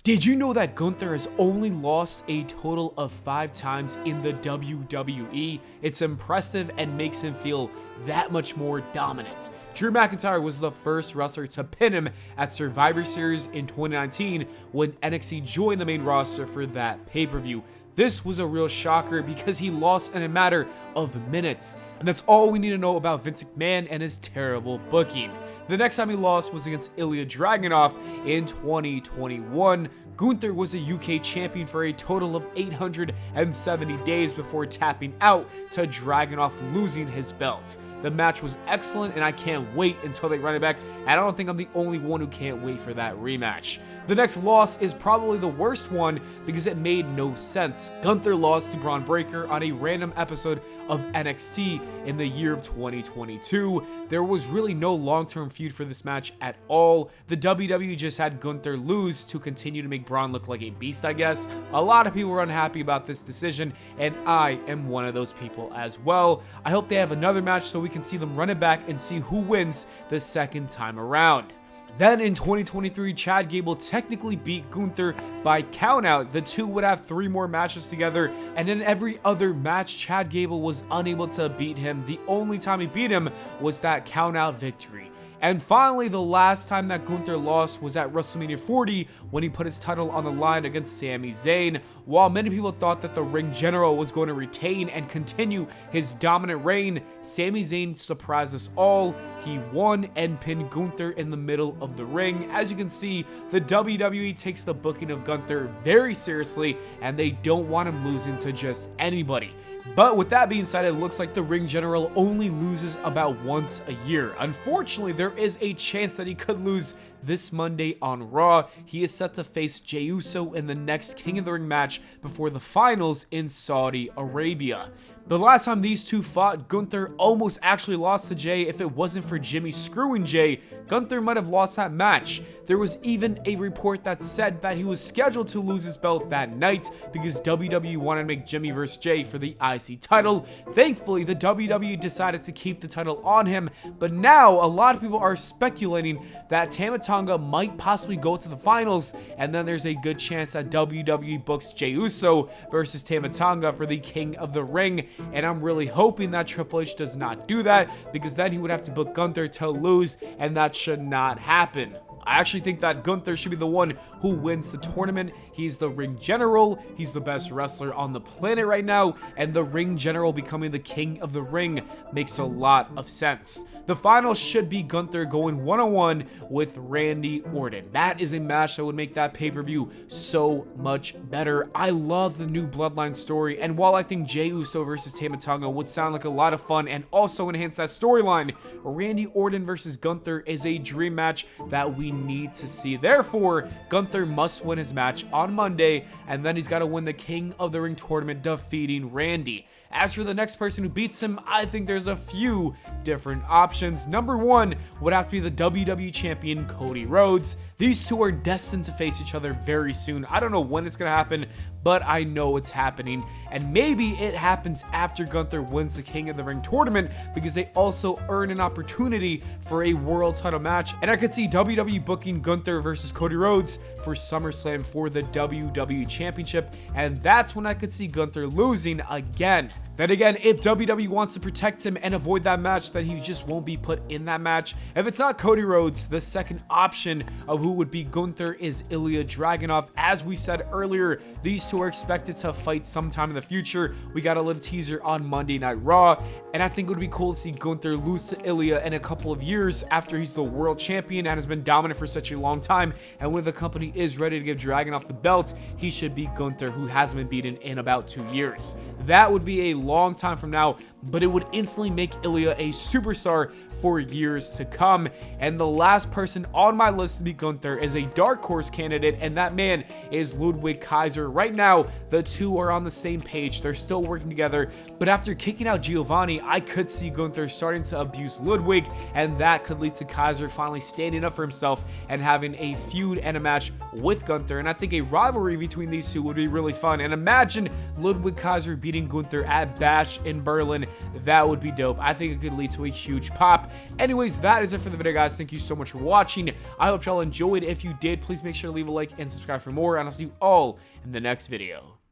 Did you know that Gunther has only lost a total of 5 times in the WWE? It's impressive and makes him feel that much more dominant. Drew McIntyre was the first wrestler to pin him at Survivor Series in 2019 when NXT joined the main roster for that pay-per-view. This was a real shocker because he lost in a matter of minutes. And that's all we need to know about Vince McMahon and his terrible booking. The next time he lost was against Ilya Dragunov in 2021. Gunther was a UK champion for a total of 870 days before tapping out to Dragonov losing his belt. The match was excellent and I can't wait until they run it back, and I don't think I'm the only one who can't wait for that rematch. The next loss is probably the worst one because it made no sense. Gunther lost to Braun Breaker on a random episode of NXT in the year of 2022. There was really no long-term feud for this match at all. The WWE just had Gunther lose to continue to make Braun look like a beast, I guess. A lot of people were unhappy about this decision, and I am one of those people as well. I hope they have another match so we can see them run it back and see who wins the second time around. Then in 2023, Chad Gable technically beat Gunther by countout. The two would have 3 more matches together, and in every other match, Chad Gable was unable to beat him. The only time he beat him was that countout victory. And finally, the last time that Gunther lost was at WrestleMania 40 when he put his title on the line against Sami Zayn. While many people thought that the Ring General was going to retain and continue his dominant reign, Sami Zayn surprised us all. He won and pinned Gunther in the middle of the ring. As you can see, the WWE takes the booking of Gunther very seriously, and they don't want him losing to just anybody. But with that being said, it looks like the Ring General only loses about once a year. Unfortunately, there is a chance that he could lose this Monday on Raw. He is set to face Jey Uso in the next King of the Ring match before the finals in Saudi Arabia. The last time these two fought, Gunther almost actually lost to Jey. If it wasn't for Jimmy screwing Jey, Gunther might have lost that match. There was even a report that said that he was scheduled to lose his belt that night because WWE wanted to make Jimmy vs. Jey for the IC title. Thankfully, the WWE decided to keep the title on him, but now a lot of people are speculating that Tama Tonga might possibly go to the finals, and then there's a good chance that WWE books Jey Uso versus Tama Tonga for the King of the Ring. And I'm really hoping that Triple H does not do that, because then he would have to book Gunther to lose, and that should not happen. I actually think that Gunther should be the one who wins the tournament. He's the Ring General, he's the best wrestler on the planet right now, and the Ring General becoming the King of the Ring makes a lot of sense. The final should be Gunther going one-on-one with Randy Orton. That is a match that would make that pay-per-view so much better. I love the new Bloodline story, and while I think Jey Uso versus Tama Tonga would sound like a lot of fun and also enhance that storyline, Randy Orton versus Gunther is a dream match that we need to see. Therefore, Gunther must win his match on Monday, and then he's got to win the King of the Ring tournament defeating Randy. As for the next person who beats him, I think there's a few different options. Number 1 would have to be the WWE champion Cody Rhodes. These two are destined to face each other very soon. I don't know when it's going to happen, but I know it's happening. And maybe it happens after Gunther wins the King of the Ring tournament, because they also earn an opportunity for a world title match. And I could see WWE booking Gunther versus Cody Rhodes for SummerSlam for the WWE Championship. And that's when I could see Gunther losing again. Then again, if WWE wants to protect him and avoid that match, then he just won't be put in that match. If it's not Cody Rhodes, the second option of who would be Gunther is Ilya Dragunov. As we said earlier, these two are expected to fight sometime in the future. We got a little teaser on Monday Night Raw, and I think it would be cool to see Gunther lose to Ilya in a couple of years after he's the world champion and has been dominant for such a long time. And when the company is ready to give Dragunov the belt, he should beat Gunther, who hasn't been beaten in about 2 years. That would be a long time from now, but it would instantly make Ilya a superstar for years to come. And the last person on my list to beat Gunther is a dark horse candidate, and that man is Ludwig Kaiser. Right now, the two are on the same page. They're still working together, but after kicking out Giovanni, I could see Gunther starting to abuse Ludwig, and that could lead to Kaiser finally standing up for himself and having a feud and a match with Gunther. And I think a rivalry between these two would be really fun. And imagine Ludwig Kaiser beating Gunther at Bash in Berlin. That would be dope. I think it could lead to a huge pop. Anyways, that is it for the video, guys. Thank you so much for watching. I hope y'all enjoyed. If you did, please make sure to leave a like and subscribe for more, and I'll see you all in the next video.